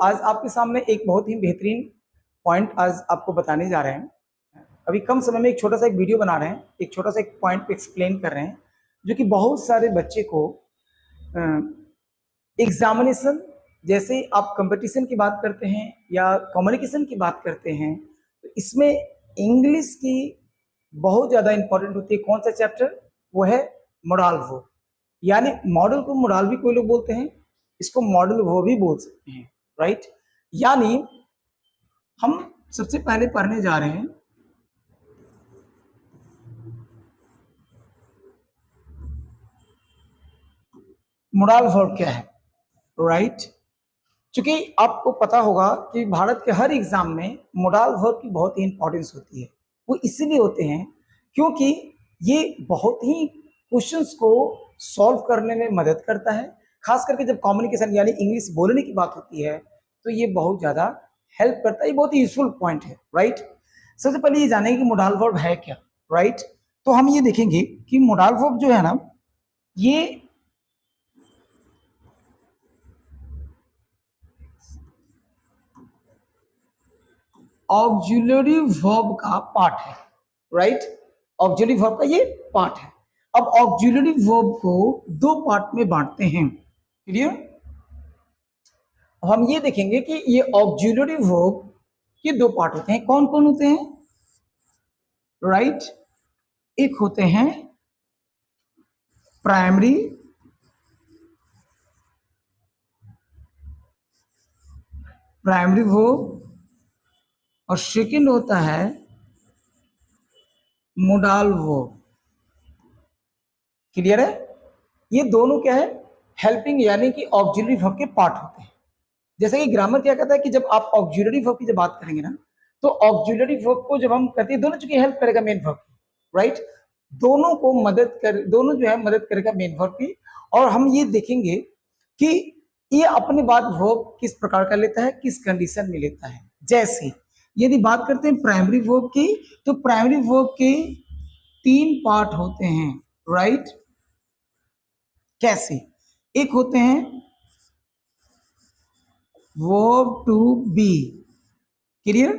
आज आपके सामने एक बहुत ही बेहतरीन पॉइंट आज आपको बताने जा रहे हैं। अभी कम समय में एक छोटा सा एक वीडियो बना रहे हैं, एक छोटा सा एक पॉइंट पे एक्सप्लेन कर रहे हैं, जो कि बहुत सारे बच्चे को एग्जामिनेशन, जैसे आप कंपटीशन की बात करते हैं या कम्युनिकेशन की बात करते हैं, तो इसमें इंग्लिश की बहुत ज़्यादा इंपॉर्टेंट होती है। कौन सा चैप्टर? वो है मोडाल वर्ब, यानी मॉडल को मोडाल भी कोई लोग बोलते हैं, इसको मॉडल वो भी बोल सकते हैं, राइट। यानी हम सबसे पहले पढ़ने जा रहे हैं मोडाल वर्ब क्या है, राइट। क्योंकि आपको पता होगा कि भारत के हर एग्जाम में मोडाल वर्ब की बहुत ही इंपॉर्टेंस होती है। वो इसलिए होते हैं क्योंकि ये बहुत ही क्वेश्चंस को सॉल्व करने में मदद करता है, खास करके जब कम्युनिकेशन यानी इंग्लिश बोलने की बात होती है तो ये बहुत ज़्यादा हेल्प करता है। ये बहुत ही यूजफुल पॉइंट है, राइट। सबसे पहले ये जानेंगे कि मोडाल वर्ब है क्या, राइट। तो हम ये देखेंगे कि मोडाल वर्ब जो है ना, ये ऑक्सिलरी वर्ब का पार्ट है, राइट। ऑक्सिलरी वर्ब का ये पार्ट है। अब ऑक्सिलरी वर्ब को दो पार्ट में बांटते हैं, क्लियर। हम ये देखेंगे कि ये ऑक्सिलरी वर्ब के दो पार्ट होते हैं। कौन कौन होते हैं, राइट। एक होते हैं प्राइमरी वर्ब और सेकंड होता है मोडाल वर्ब, क्लियर है। ये दोनों क्या है, हेल्पिंग यानी कि ऑक्सिलरी वर्ब के पार्ट होते हैं। जैसे कि ग्रामर क्या कहता है कि जब आप ऑक्सिलरी वर्ब की जब बात करेंगे ना, तो ऑक्सिलरी वर्ब को जब हम करते हैं, दोनों चूंकि हेल्प करेगा मेन वर्ब की, राइट। दोनों को दोनों जो है मदद करेगा मेन वर्ब की। और हम ये देखेंगे कि ये अपने बाद वर्ब किस प्रकार का लेता है, किस कंडीशन में लेता है। जैसे यदि बात करते हैं प्राइमरी वर्ब की, तो प्राइमरी वर्ब के तीन पार्ट होते हैं, राइट। कैसे? एक होते हैं वर्ब टू बी, क्लियर।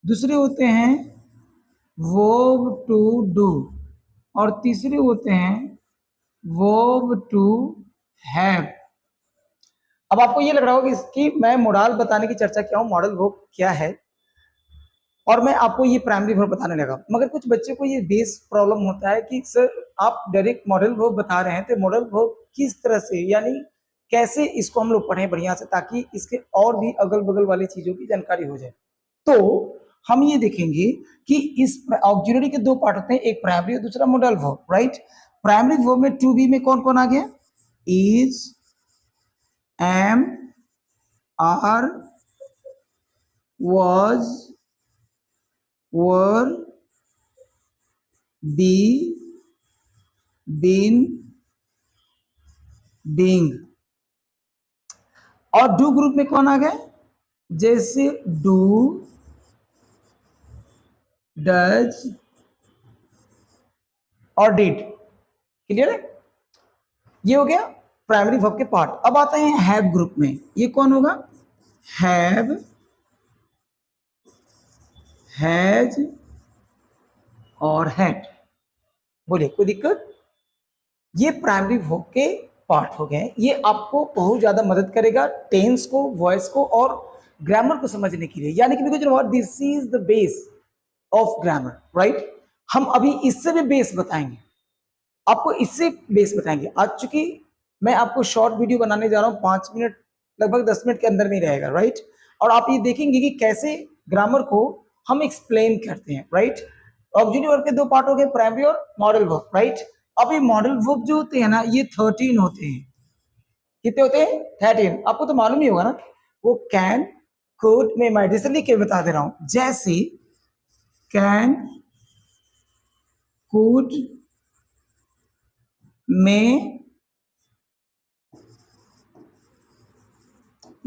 दूसरे होते हैं वर्ब टू डू, और तीसरे होते हैं वर्ब टू हैव। अब आपको ये लग रहा होगा कि मैं मोडाल बताने की चर्चा किया हूं, मॉडल वर्ब क्या है, और मैं आपको ये प्राइमरी वर्ब बताने लगा। मगर कुछ बच्चे को ये बेस प्रॉब्लम होता है कि सर आप डायरेक्ट मॉडल वर्ब बता रहे हैं, तो मॉडल वर्ब किस तरह से, यानी कैसे इसको हम लोग पढ़ें बढ़िया से, ताकि इसके और भी अगल बगल वाली चीजों की जानकारी हो जाए। तो हम ये देखेंगे कि इस ऑक्सिलरी के दो पार्ट होते हैं, एक प्राइमरी और दूसरा modal verb, right. Primary verb में टू बी में कौन कौन आ गया? Is, am, are, was, were, be, been, being। और डू ग्रुप में कौन आ गए? जैसे डू, डज और डिड, क्लियर है। ये हो गया प्राइमरी वर्ब के पार्ट। अब आते हैं हैव ग्रुप में। ये कौन होगा? हैव, हैज और हैड। बोलिए, कोई दिक्कत? ये प्राइमरी वर्ब के पार्ट हो गए। ये आपको बहुत ज्यादा मदद करेगा टेंस को, वॉइस को और ग्रामर को समझने के लिए। यानी कि this is the base of grammar, right. हम अभी इससे भी बेस बताएंगे, आपको इससे बेस बताएंगे। आज चूंकि मैं आपको शॉर्ट वीडियो बनाने जा रहा हूं, 5 मिनट, लगभग 10 मिनट के अंदर में रहेगा, राइट। और आप ये देखेंगे कि कैसे ग्रामर को हम एक्सप्लेन करते हैं, राइट। ऑक्सिलरी वर्ब के दो पार्ट हो गए, प्राइमरी और मॉडल वर्ब, राइट। अब ये मॉडल वर्ब जो होते हैं ना, ये 13 होते हैं। कितने होते हैं? 13। आपको तो मालूम ही होगा ना, वो कैन, कुड, में माइट, जैसे लिख के बता दे रहा हूं। जैसे can, could, may,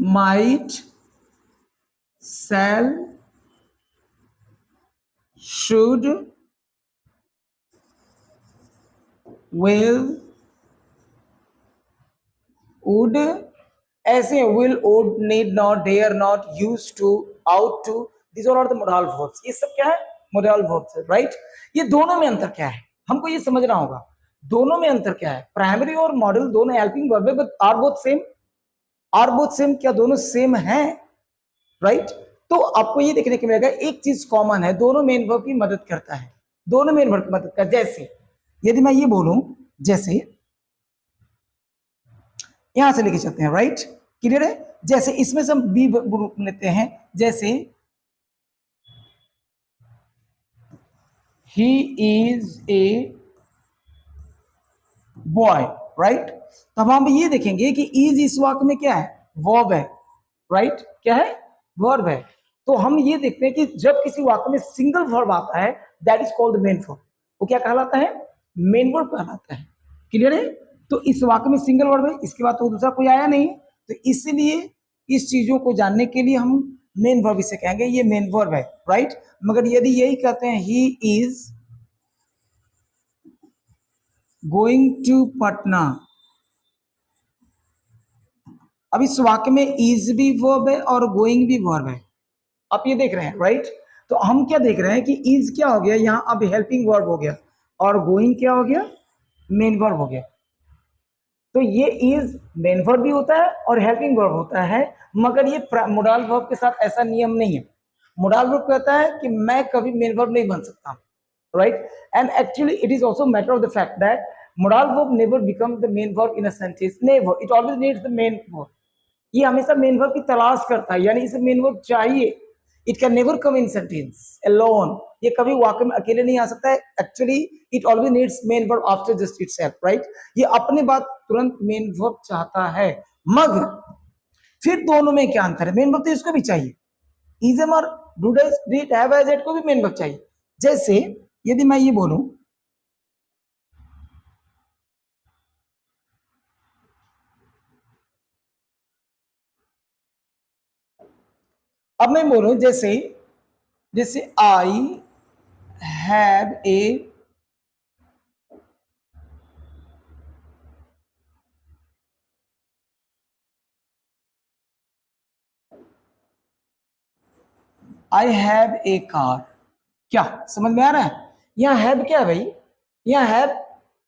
might, shall, should, will, would, ऐसे will, would, need not, dare not, use to, ought to, this all are the modal verbs. ये सब क्या है? मोडल वर्ब्स है, राइट। ये दोनों में अंतर क्या है हमको ये समझना होगा। दोनों में अंतर क्या है? प्राइमरी और मॉडल दोनों हेल्पिंग वर्ब है, but are both same? Are both same, क्या दोनों सेम है? राइट। तो आपको ये देखने को मिलेगा एक चीज कॉमन है, दोनों मेन वर्ब की मदद करता है, दोनों मेन वर्ब की मदद करता है। जैसे यदि मैं ये बोलूं, जैसे यहां से लेके चलते हैं, राइट, क्लियर है। जैसे इसमें से हम बी ग्रुप लेते हैं, जैसे he is a boy, right. तो अब हम ये देखेंगे कि इज इस वाक्य में क्या है? वर्ब है, राइट। क्या है? वर्ब है। तो हम ये देखते हैं कि जब किसी वाक्य में सिंगल वर्ब आता है, that is called main verb. वो क्या कहलाता है? मेन वर्ब कहलाता है, क्लियर है। तो इस वाक्य में सिंगल वर्ब है, इसके बाद तो दूसरा कोई आया नहीं, तो इसलिए इस चीजों को जानने के लिए हम मेन वर्ब इसे कहेंगे, ये मेन वर्ब है, राइट। मगर यदि यही कहते हैं he is going to Patna, अब इस वाक्य में इज भी वर्ब है और गोइंग भी वर्ब है, आप ये देख रहे हैं, राइट। तो हम क्या देख रहे हैं कि इज क्या हो गया यहां, अब हेल्पिंग वर्ब हो गया, और गोइंग क्या हो गया? मेन वर्ब हो गया। तो ये इज मेन वर्ब भी होता है और हेल्पिंग वर्ब होता है, मगर ये मोडल वर्ब के साथ ऐसा नियम नहीं है। मोडल वर्ब कहता है कि मैं कभी मेन वर्ब नहीं बन सकता, right? And actually it is also a matter of the fact that modal verb never becomes the main verb in a sentence, never, it always needs the main verb। ये हमेशा main verb की तलाश करता है, यानी इसे main verb चाहिए। It can never come in sentence alone, ये कभी वाक्य में अकेले नहीं आ सकता है। Actually it always needs main verb after just itself, right. ये अपने बाद तुरंत मेन वर्ब चाहता है, मगर फिर दोनों में क्या अंतर है? मेन वर्ब तो इसको भी चाहिए, इज एम और do does did have has had को भी मेन वर्ब चाहिए। जैसे यदि मैं ये बोलूं, अब मैं बोलूं जैसे, जैसे I have a I have a car, क्या समझ में आ रहा है? यहाँ हैव क्या है भाई? यहाँ हैव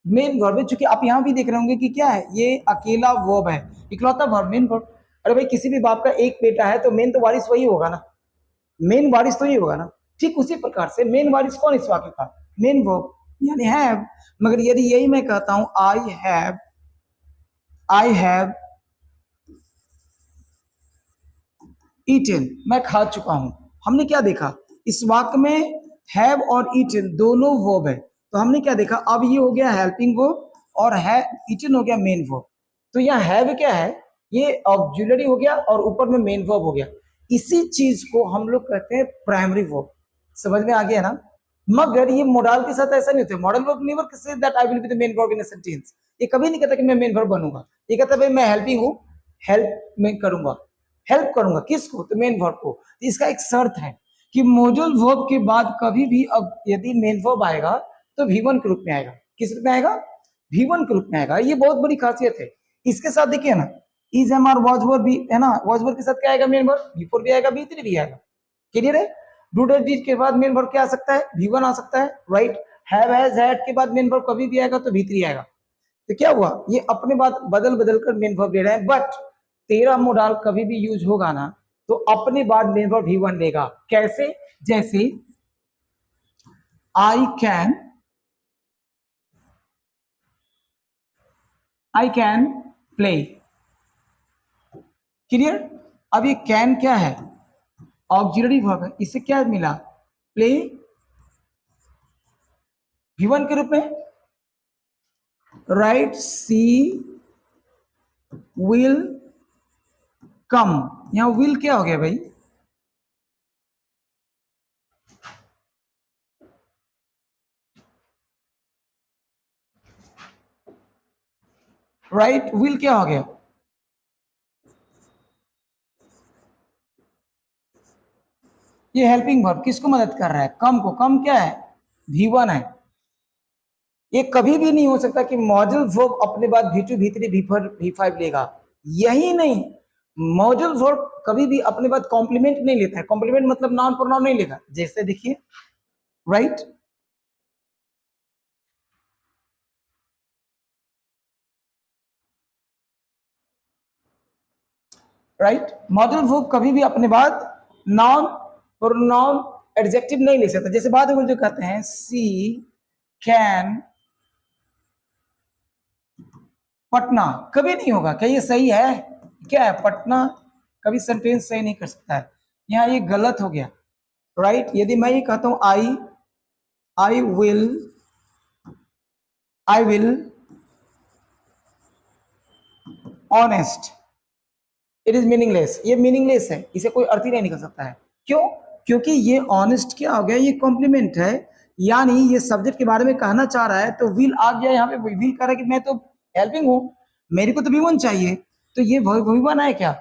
मेन वर्ब है, चूंकि आप यहाँ भी देख रहे होंगे कि क्या है, ये अकेला वर्ब है, इकलौता वर्ब, मेन वर्ब। अरे भाई किसी भी बाप का एक बेटा है तो मेन तो वारिस वही होगा ना, मेन वारिस तो ही होगा ना। ठीक उसी प्रकार से मेन वारिस कौन इस वाक्य का? मेन वर्ब यानी हैव। मगर यदि यही मैं कहता हूं आई हैव ईटन, मैं खा चुका हूं, हमने क्या देखा इस वाक्य में? हैव और ईटन दोनों वर्ब है, तो हमने क्या देखा? अब ये हो गया हेल्पिंग वर्ब और है ईटन हो गया मेन वर्ब। तो यहाँ हैव क्या है? ये ऑक्सिलरी हो गया और ऊपर में मेन वर्ब हो गया। इसी चीज को हम लोग कहते हैं प्राइमरी वर्ब। समझ में आ गया ना? मगर ये मॉडल के साथ ऐसा नहीं होता। Model verb never say that I will be the main verb in a sentence, ये कभी नहीं कहता कि मैं मेन वर्ब बनूंगा। ये कहता है भाई मैं हेल्पिंग हूँ, हेल्प मैं करूंगा, हेल्प करूंगा किसको? तो मेन वर्ब को। तो इसका एक शर्त है कि मॉडल वर्ब के बाद कभी भी अब यदि मेन वर्ब आएगा तो V1 के रूप में आएगा। किस रूप में आएगा? V1 के रूप में आएगा। ये बहुत बड़ी खासियत है। इसके साथ देखिए ना, is am are was verb भी है ना, वॉज वर्ब के साथ क्या आएगा? Main verb. V4 भी आएगा, V3 भी आएगा, क्लियर है। डू डज डिड के बाद मेन वर्ब क्या आ सकता है? V1 आ सकता है, राइट। हैव हैज हैड के बाद मेन वर्ब कभी भी आएगा तो V3 आएगा। तो क्या हुआ? ये अपने बात बदल बदल कर मेन वर्ब ले रहे हैं, बट तेरा मोडाल कभी भी यूज होगा ना तो अपने बाद मेन वर्ब V1 लेगा। कैसे? जैसे आई कैन प्ले, क्लियर। अब ये कैन क्या है? ऑक्सिलरी वर्ब है, इससे क्या मिला? प्ले V1 के रूप में, राइट। सी विल कम, यहां विल क्या हो गया भाई? राइट, विल क्या हो गया? ये हेल्पिंग वर्ब किसको मदद कर रहा है? कम को। कम क्या है? V1 है। ये कभी भी नहीं हो सकता कि मॉडल वर्ब अपने बाद V2 V3 V4 V5 लेगा। यही नहीं, मॉडल वर्ब कभी भी अपने बाद कॉम्प्लीमेंट नहीं लेता है। कॉम्प्लीमेंट मतलब नाउन प्रोनाउन नहीं लेगा। जैसे देखिए, राइट, राइट, मॉडल वर्ब कभी भी अपने बाद नाउन प्रोनाउन एडजेक्टिव नहीं ले सकता। जैसे बाद में जो कहते हैं सी कैन पटना, कभी नहीं होगा। क्या ये सही है? क्या है पटना? कभी सेंटेंस सही नहीं कर सकता है। यहाँ ये गलत हो गया, राइट। यदि मैं ये कहता हूं I will honest, it is meaningless. ये मीनिंगलेस है, इसे कोई अर्थ ही नहीं निकल सकता है। क्यों? क्योंकि ये ऑनेस्ट क्या हो गया, ये कॉम्प्लीमेंट है। यानी ये सब्जेक्ट के बारे में कहना चाह रहा है, तो विल आ गया यहाँ पे। विल कह रहा है कि मैं तो हेल्पिंग हूं, मेरे को तो V1 चाहिए। तो ये V1 है क्या?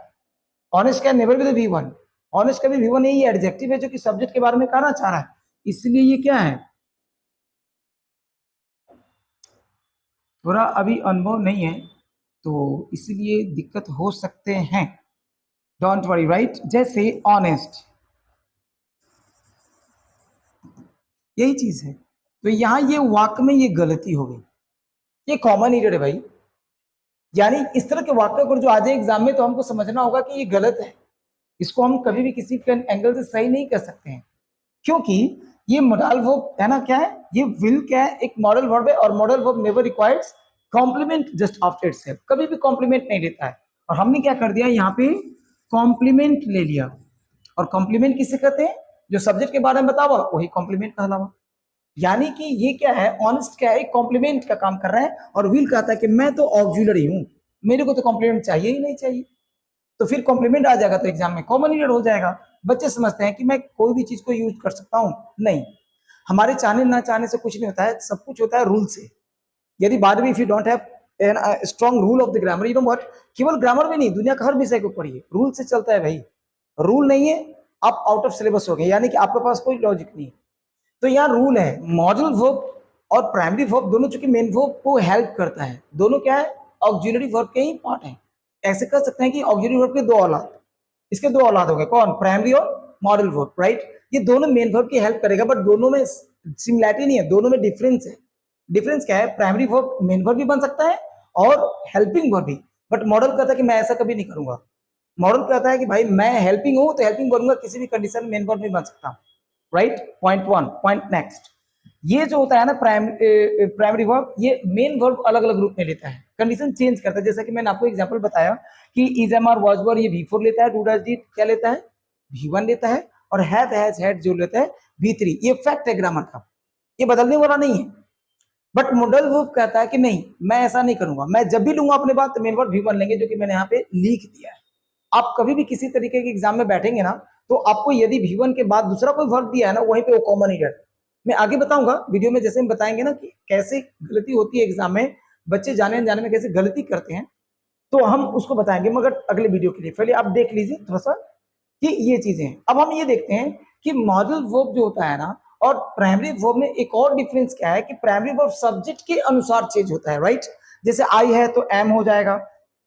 Honest can never be the V1। Honest का भी V1 है, ये एडजेक्टिव है जो कि सब्जेक्ट के बारे में कहना चाह रहा है, इसलिए ये क्या है, थोड़ा अभी अनुभव नहीं है तो इसलिए दिक्कत हो सकते हैं। Don't worry, right. जैसे ऑनेस्ट, यही चीज है। तो यहां ये वाक्य में ये गलती हो गई, ये कॉमन एरर है भाई। यानी इस तरह के वाक्य अगर जो आ जाए एग्जाम में, तो हमको समझना होगा कि ये गलत है। इसको हम कभी भी किसी एंगल से सही नहीं कर सकते हैं, क्योंकि ये मॉडल वर्ब है ना। क्या है ये? विल क्या है? एक मॉडल वर्ब है, और modal verb never requires complement just after itself, कभी भी कॉम्प्लीमेंट नहीं लेता है। और हमने क्या कर दिया यहाँ पे, कॉम्प्लीमेंट ले लिया। और कॉम्प्लीमेंट किसे कहते हैं? जो सब्जेक्ट के बारे में बतावा वही कॉम्प्लीमेंट कहलावा। यानी कि ये क्या है, ऑनेस्ट क्या है, एक कॉम्प्लीमेंट का काम कर रहा है। और विल कहता है कि मैं तो ऑक्सिलरी हूं, मेरे को तो कॉम्प्लीमेंट चाहिए ही नहीं चाहिए। तो फिर कॉम्प्लीमेंट आ जाएगा तो एग्जाम में कॉमन ईयर हो जाएगा। बच्चे समझते हैं कि मैं कोई भी चीज को यूज कर सकता हूं, नहीं। हमारे चाहने ना चाहने से कुछ नहीं होता है, सब कुछ होता है रूल से। यदि बाद में if you don't have strong rule of the grammar, you know what, केवल ग्रामर में नहीं, दुनिया का हर विषय को पढ़िए, रूल से चलता है भाई। रूल नहीं है, आप आउट ऑफ सिलेबस हो गए, यानी कि आपके पास कोई लॉजिक नहीं। तो यहाँ रूल है। मॉडल वर्ब और प्राइमरी वर्ब दोनों चूंकि मेन वर्ब को हेल्प करता है, दोनों क्या है, ऑक्सिलरी वर्ब के ही पार्ट है। ऐसे कर सकते हैं कि ऑक्सिलरी वर्ब के दो औलाद, इसके दो औलाद हो गए, कौन? प्राइमरी और मॉडल वर्ब, राइट। ये दोनों मेन वर्ब की हेल्प करेगा, बट दोनों में सिमिलैरिटी नहीं है, दोनों में डिफरेंस है। डिफरेंस क्या है? प्राइमरी वर्ब मेन वर्ब भी बन सकता है और हेल्पिंग वर्ब भी। बट मॉडल कहता है कि मैं ऐसा कभी नहीं करूंगा। मॉडल कहता है कि भाई मैं हेल्पिंग हूं तो हेल्पिंग बनूंगा, किसी भी कंडीशन में मेन वर्ब नहीं बन सकता, right. Point one. Point next, ये जो होता है ना प्राइमरी वर्ब, ये मेन वर्ब अलग अलग रूप में लेता है, कंडीशन चेंज करता है। जैसा कि मैंने आपको एग्जांपल बताया कि is am are was were, ये V4 लेता है। डू डज डिड क्या लेता है? V1 लेता है। और हैव हैज हैड जो लेता है V3। ये फैक्ट है ग्रामर का, ये बदलने वाला नहीं है। बट मॉडल वर्ब कहता है कि नहीं, मैं ऐसा नहीं करूंगा, मैं जब भी लूंगा अपने बात तो मेन वर्ब V1 लेंगे, जो कि मैंने यहाँ पे लिख दिया है। आप कभी भी किसी तरीके के एग्जाम में बैठेंगे ना, तो आपको यदि V1 के बाद दूसरा कोई वर्ब दिया है ना, वहीं पे वो कॉमन ईडर। मैं आगे बताऊंगा वीडियो में, जैसे हम बताएंगे ना कि कैसे गलती होती है एग्जाम में, बच्चे जाने अनजाने में कैसे गलती करते हैं, तो हम उसको बताएंगे, मगर अगले वीडियो के लिए। पहले आप देख लीजिए थोड़ा सा कि ये चीजें हैं। अब हम ये देखते हैं कि मॉडल वर्ब जो होता है ना, और प्राइमरी वर्ब में एक और डिफरेंस क्या है कि प्राइमरी वर्ब सब्जेक्ट के अनुसार चेंज होता है, राइट। जैसे आई है तो एम हो जाएगा,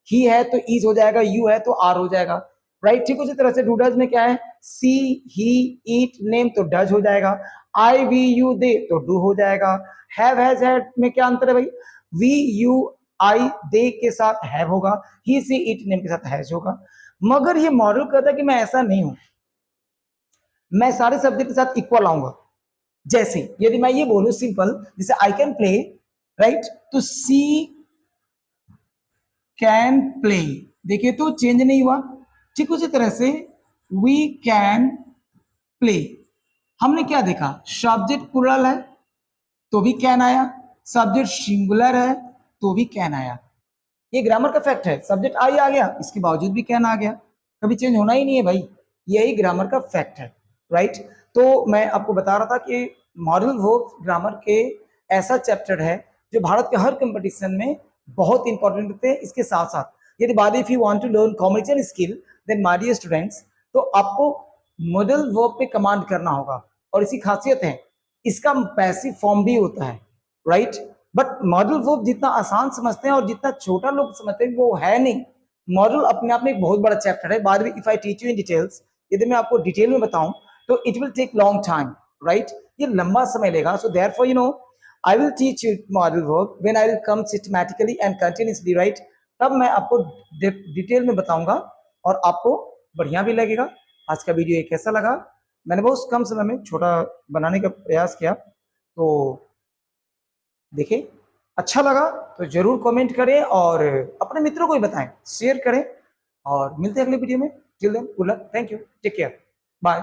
ही है तो इज हो जाएगा, यू है तो आर हो जाएगा, राइट। ठीक उसी तरह से डू डज में क्या है, सी ही ईट नेम तो डज हो जाएगा, आई वी यू दे तो डू हो जाएगा। हैव हैज हैड में क्या अंतर है भाई, वी यू आई दे के साथ हैव होगा, ही सी इट नेम के साथ हैज होगा। मगर ये मॉडल कहता है कि मैं ऐसा नहीं हूं, मैं सारे सब्जेक्ट के साथ इक्वल आऊंगा। जैसे यदि मैं ये बोलूं सिंपल, जैसे आई कैन प्ले, राइट, तो सी कैन प्ले, देखिए तो चेंज नहीं हुआ। ठीक उसी तरह से वी कैन प्ले, हमने क्या देखा, सब्जेक्ट प्लुरल है तो भी कैन आया, सब्जेक्ट सिंगुलर है तो भी कैन आया। ये ग्रामर का फैक्ट है। सब्जेक्ट आई आ गया, इसके बावजूद भी कैन आ गया, कभी चेंज होना ही नहीं है भाई, यही ग्रामर का फैक्ट है, राइट। तो मैं आपको बता रहा था कि मॉडल वर्ब ग्रामर के ऐसा चैप्टर है जो भारत के हर कंपटीशन में बहुत इंपॉर्टेंट होते हैं। इसके साथ साथ यदि बाद if you want to learn communication skill, then my dear students, तो आपको मॉडल वर्ब पे कमांड करना होगा। और इसी खासियत है, इसका पैसिव फॉर्म भी होता है, राइट। बट मॉडल वर्ब जितना आसान समझते हैं और जितना छोटा लोग समझते हैं वो है नहीं। मॉडल अपने आप में एक बहुत बड़ा चैप्टर है। बाद में if I teach you in details, यदि मैं आपको डिटेल में बताऊं तो it will take long time, right, ये लंबा समय लेगा। So therefore I will teach you modal verb when I will come systematically and continuously, right. तब मैं आपको डिटेल में बताऊंगा और आपको बढ़िया भी लगेगा। आज का वीडियो ये कैसा लगा? मैंने बहुत कम समय में छोटा बनाने का प्रयास किया, तो देखिए अच्छा लगा तो जरूर कमेंट करें और अपने मित्रों को भी बताएं, शेयर करें, और मिलते हैं अगले वीडियो में। Till then good luck, thank you, take care, bye.